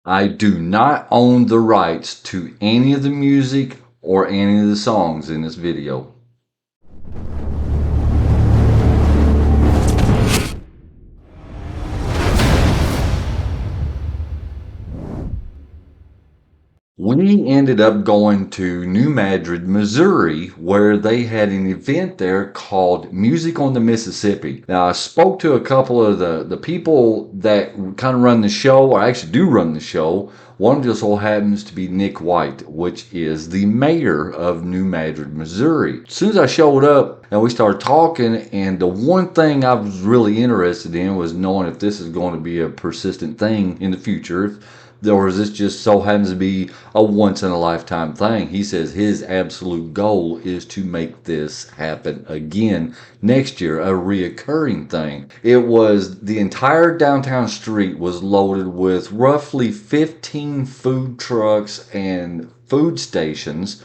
I do not own the rights to any of the music or any of the songs in this video. We ended up going to New Madrid, Missouri, where they had an event there called Music on the Mississippi. Now, I spoke to a couple of the people that kind of run the show, or actually do run the show. One just so happens to be Nick White, which is the mayor of New Madrid, Missouri. As soon as I showed up and we started talking, and the one thing I was really interested in was knowing if this is going to be a persistent thing in the future, or is this just so happens to be a once in a lifetime thing? He says his absolute goal is to make this happen again next year, a reoccurring thing. It was the entire downtown street was loaded with roughly 15 food trucks and food stations,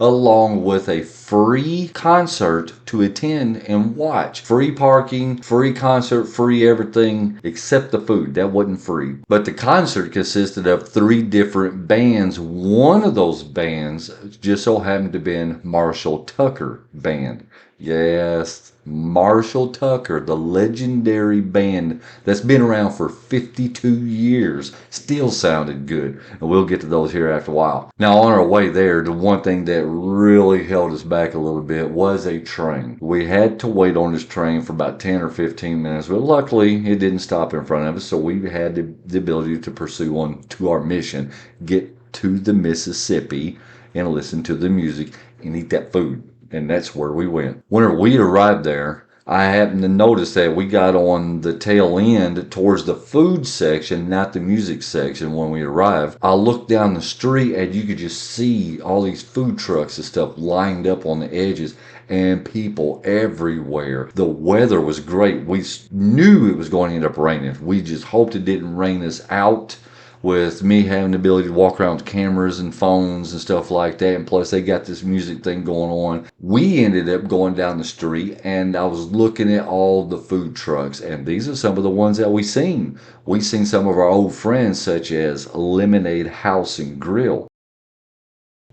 along with a free concert to attend and watch. Free parking, free concert, free everything except the food. That wasn't free. But the concert consisted of three different bands. One of those bands just so happened to be Marshall Tucker Band. Yes, Marshall Tucker, the legendary band that's been around for 52 years, still sounded good. And we'll get to those here after a while. Now, on our way there, the one thing that really held us back a little bit was a train. We had to wait on this train for about 10 or 15 minutes, but luckily it didn't stop in front of us, so we had the ability to pursue on to our mission, get to the Mississippi and listen to the music and eat that food. And that's where we went. Whenever we arrived there, I happened to notice that we got on the tail end towards the food section, not the music section when we arrived. I looked down the street and you could just see all these food trucks and stuff lined up on the edges and people everywhere. The weather was great. We knew it was going to end up raining. We just hoped it didn't rain us out, with me having the ability to walk around with cameras and phones and stuff like that. And plus they got this music thing going on. We ended up going down the street and I was looking at all the food trucks, and these are some of the ones that we seen. We seen some of our old friends such as Lemonade House and Grill.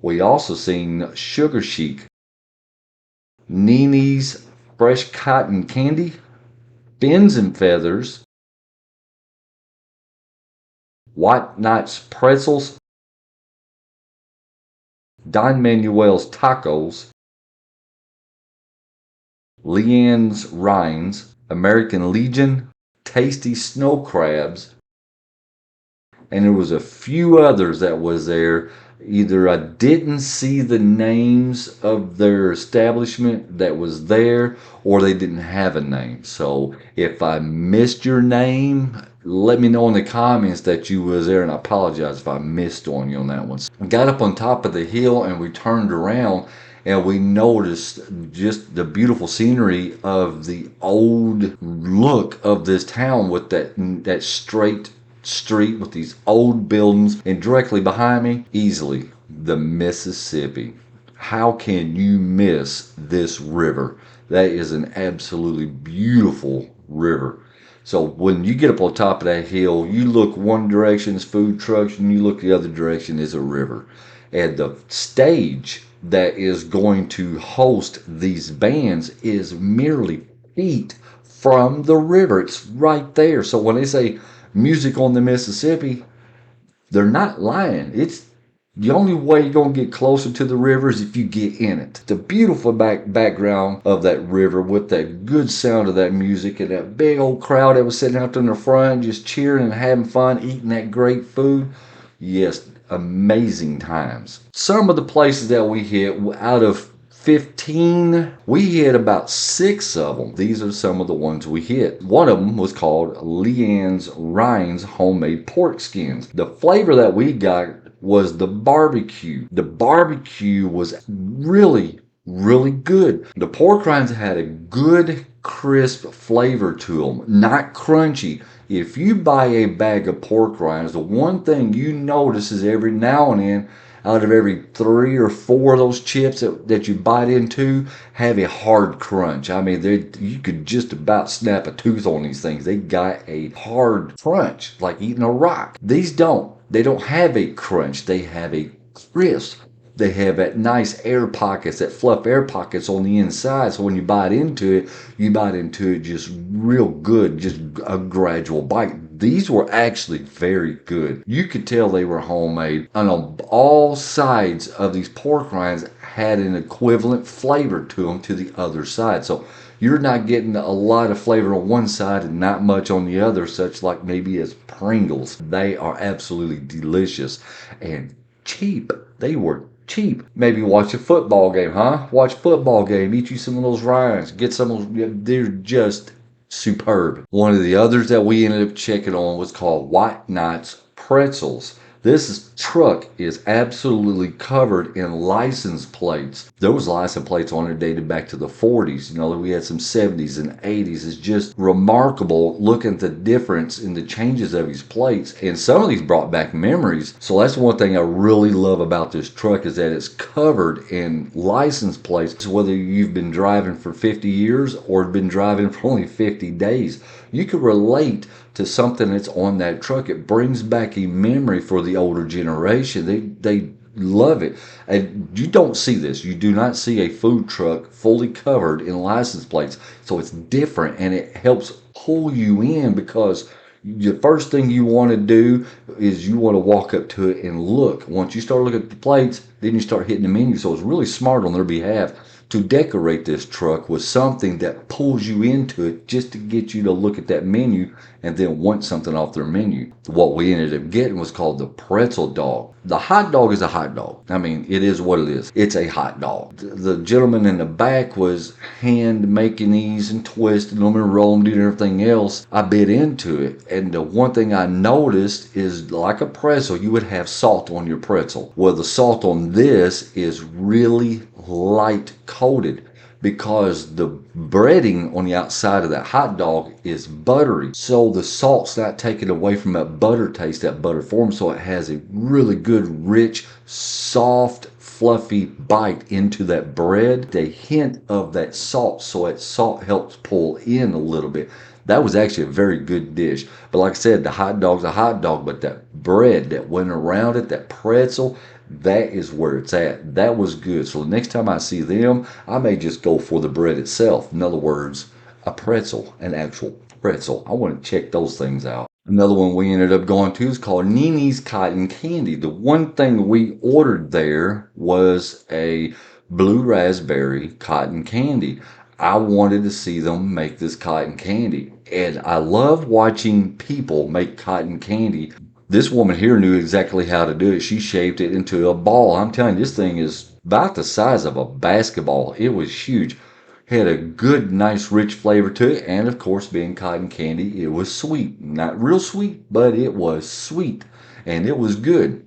We also seen Sugar Chic, Nini's Fresh Cotton Candy, Fins and Feathers, White Knight's Pretzels, Don Manuel's Tacos, Leanne's Rinds, American Legion, Tasty Snow Crabs, and there was a few others that was there. Either I didn't see the names of their establishment that was there, or they didn't have a name. So if I missed your name, let me know in the comments that you was there, and I apologize if I missed on you on that one. We got up on top of the hill and we turned around and we noticed just the beautiful scenery of the old look of this town with that straight street with these old buildings, and directly behind me, easily, the Mississippi. How can you miss this river? That is an absolutely beautiful river. So when you get up on top of that hill, you look one direction is food trucks, and you look the other direction is a river. And the stage that is going to host these bands is merely feet from the river. It's right there. So when they say music on the Mississippi, they're not lying. It's the only way you're going to get closer to the river is if you get in it. The beautiful background of that river with that good sound of that music and that big old crowd that was sitting out there in the front just cheering and having fun, eating that great food. Yes, amazing times. Some of the places that we hit, out of 15, we hit about 6 of them. These are some of the ones we hit. One of them was called Leanne's Rinds Homemade Pork Skins. The flavor that we got was the barbecue. The barbecue was really, really good. The pork rinds had a good crisp flavor to them, not crunchy. If you buy a bag of pork rinds, the one thing you notice is every now and then out of every 3 or 4 of those chips that you bite into have a hard crunch. I mean, you could just about snap a tooth on these things. They got a hard crunch, like eating a rock. These don't. They don't have a crunch. They have a crisp. They have that nice air pockets, that fluff air pockets on the inside. So when you bite into it just real good, just a gradual bite. These were actually very good. You could tell they were homemade. And on all sides of these pork rinds had an equivalent flavor to them to the other side. So you're not getting a lot of flavor on one side and not much on the other, such like maybe as Pringles. They are absolutely delicious and cheap. They were cheap. Maybe watch a football game, huh? Watch a football game. Eat you some of those rinds. Get some of those. They're just superb. One of the others that we ended up checking on was called White Knight's Pretzels. This truck is absolutely covered in license plates. Those license plates on it dated back to the 40s. You know, we had some 70s and 80s. It's just remarkable looking at the difference in the changes of these plates. And some of these brought back memories. So that's one thing I really love about this truck is that it's covered in license plates. Whether you've been driving for 50 years or been driving for only 50 days, you could relate to something that's on that truck. It brings back a memory for the older generation. They love it. And you don't see this. You do not see a food truck fully covered in license plates. So it's different and it helps pull you in because the first thing you want to do is you want to walk up to it and look. Once you start looking at the plates, then you start hitting the menu. So it's really smart on their behalf to decorate this truck with something that pulls you into it just to get you to look at that menu and then want something off their menu. What we ended up getting was called the pretzel dog. The hot dog is a hot dog. I mean, it is what it is. It's a hot dog. The gentleman in the back was hand making these and twisting them and rolling them and everything else. I bit into it. And the one thing I noticed is like a pretzel, you would have salt on your pretzel. Well, the salt on this is really light coated because the breading on the outside of that hot dog is buttery. So the salt's not taken away from that butter taste, that butter form. So it has a really good, rich, soft, fluffy bite into that bread. A hint of that salt. So that salt helps pull in a little bit. That was actually a very good dish. But like I said, the hot dog's a hot dog, but that bread that went around it, that pretzel, that is where it's at. That was good. So the next time I see them, I may just go for the bread itself. In other words, a pretzel, an actual pretzel. I want to check those things out. Another one we ended up going to is called Nini's Cotton Candy. The one thing we ordered there was a blue raspberry cotton candy. I wanted to see them make this cotton candy. And I love watching people make cotton candy. This woman here knew exactly how to do it. She shaped it into a ball. I'm telling you, this thing is about the size of a basketball. It was huge. Had a good, nice, rich flavor to it. And of course, being cotton candy, it was sweet. Not real sweet, but it was sweet. And it was good.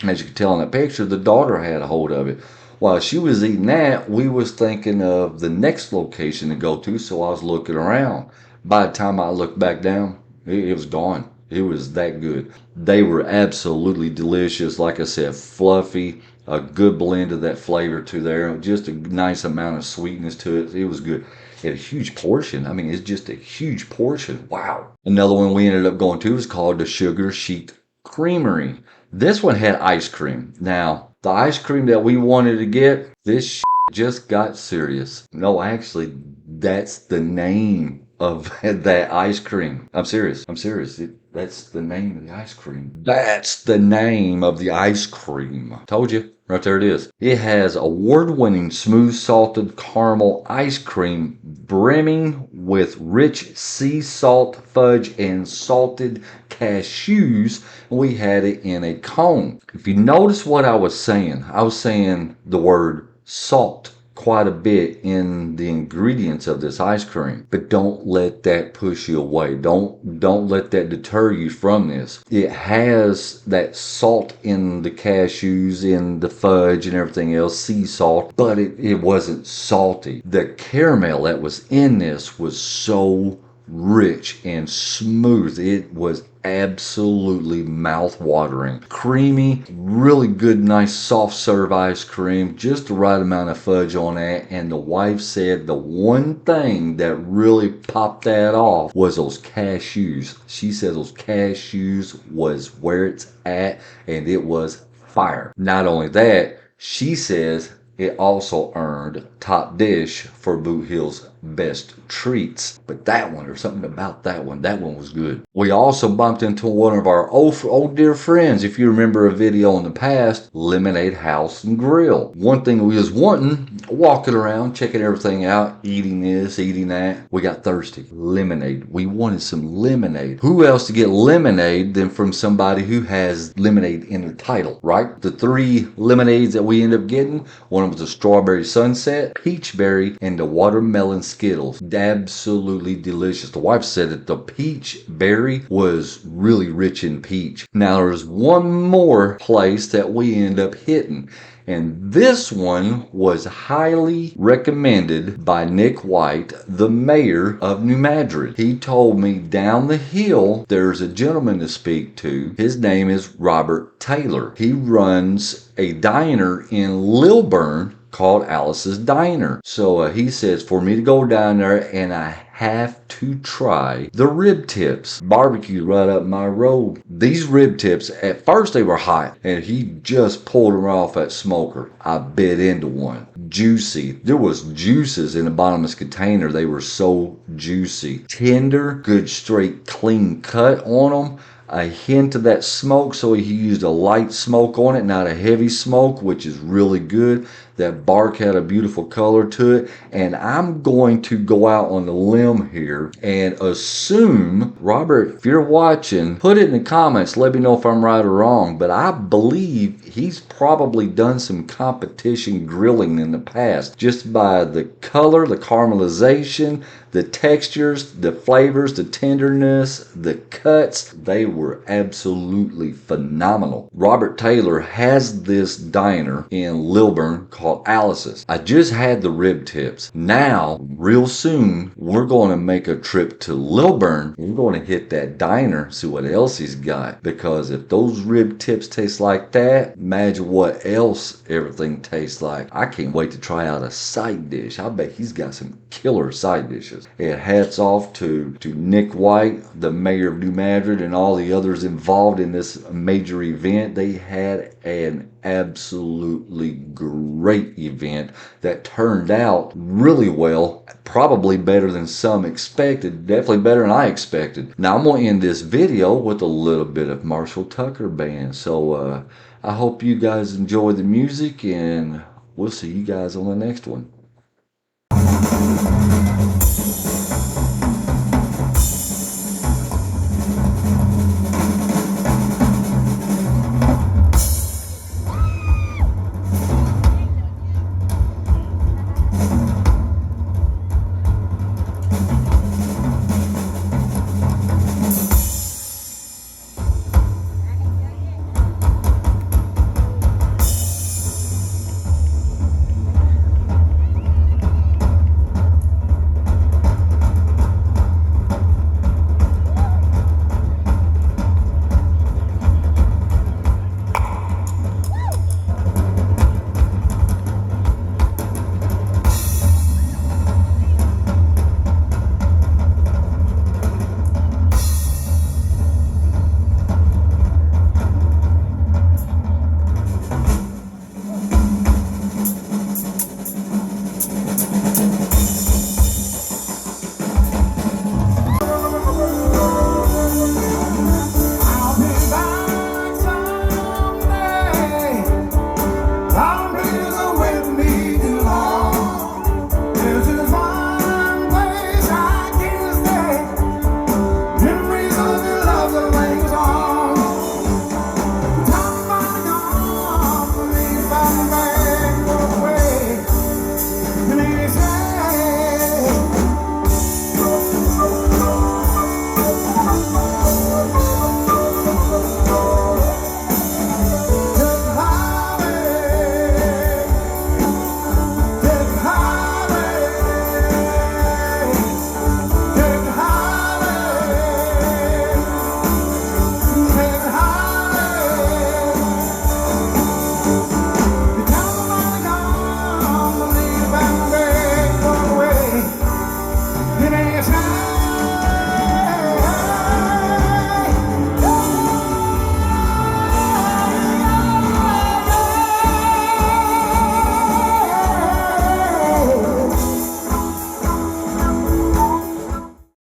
As you can tell in that picture, the daughter had a hold of it. While she was eating that, we was thinking of the next location to go to, so I was looking around. By the time I looked back down, it was gone. It was that good. They were absolutely delicious. Like I said, fluffy, a good blend of that flavor to there. Just a nice amount of sweetness to it. It was good. It had a huge portion. I mean, it's just a huge portion. Wow. Another one we ended up going to was called the Sugar Chic Creamery. This one had ice cream. Now, the ice cream that we wanted to get, this just got serious. No, actually, that's the name of that ice cream. I'm serious. That's the name of the ice cream. That's the name of the ice cream. Told you. Right there it is. It has award-winning smooth salted caramel ice cream brimming with rich sea salt fudge and salted cashews. We had it in a cone. If you notice what I was saying the word salt quite a bit in the ingredients of this ice cream, but don't let that push you away. Don't let that deter you from this. It has that salt in the cashews, in the fudge and everything else, sea salt, but it wasn't salty. The caramel that was in this was so rich and smooth. It was absolutely mouth-watering. Creamy, really good, nice soft serve ice cream, just the right amount of fudge on that. And the wife said the one thing that really popped that off was those cashews. She said those cashews was where it's at, and it was fire. Not only that, she says it also earned top dish for Boot Hill's best treats. But that one, or something about that one was good. We also bumped into one of our old dear friends, if you remember a video in the past, Lemonade House and Grill. One thing we was wanting, walking around, checking everything out, eating this, eating that. We got thirsty. Lemonade. We wanted some lemonade. Who else to get lemonade than from somebody who has lemonade in their title, right? The 3 lemonades that we ended up getting, one was a strawberry sunset, peach berry, and the watermelon Skittles. Absolutely delicious. The wife said that the peach berry was really rich in peach. Now there's one more place that we end up hitting, and this one was highly recommended by Nick White, the mayor of New Madrid. He told me down the hill there's a gentleman to speak to. His name is Robert Taylor. He runs a diner in Lilburn called Alice's Diner. So he says for me to go down there, and I have to try the rib tips. Barbecue right up my road. These rib tips, at first they were hot, and he just pulled them off that smoker. I bit into one. Juicy. There was juices in the bottomless container. They were so juicy. Tender, good straight clean cut on them. A hint of that smoke, so he used a light smoke on it, not a heavy smoke, which is really good. That bark had a beautiful color to it, and I'm going to go out on the limb here and assume, Robert, if you're watching, put it in the comments, let me know if I'm right or wrong, but I believe he's probably done some competition grilling in the past, just by the color, the caramelization, the textures, the flavors, the tenderness, the cuts. They were absolutely phenomenal. Robert Taylor has this diner in Lilburn called Alice's. I just had the rib tips. Now, real soon, we're going to make a trip to Lilburn. We're going to hit that diner, see what else he's got. Because if those rib tips taste like that, imagine what else everything tastes like. I can't wait to try out a side dish. I bet he's got some killer side dishes. And hats off to Nick White, the mayor of New Madrid, and all the others involved in this major event. They had an absolutely great event that turned out really well, probably better than some expected, definitely better than I expected. Now I'm going to end this video with a little bit of Marshall Tucker Band. So I hope you guys enjoy the music, and we'll see you guys on the next one.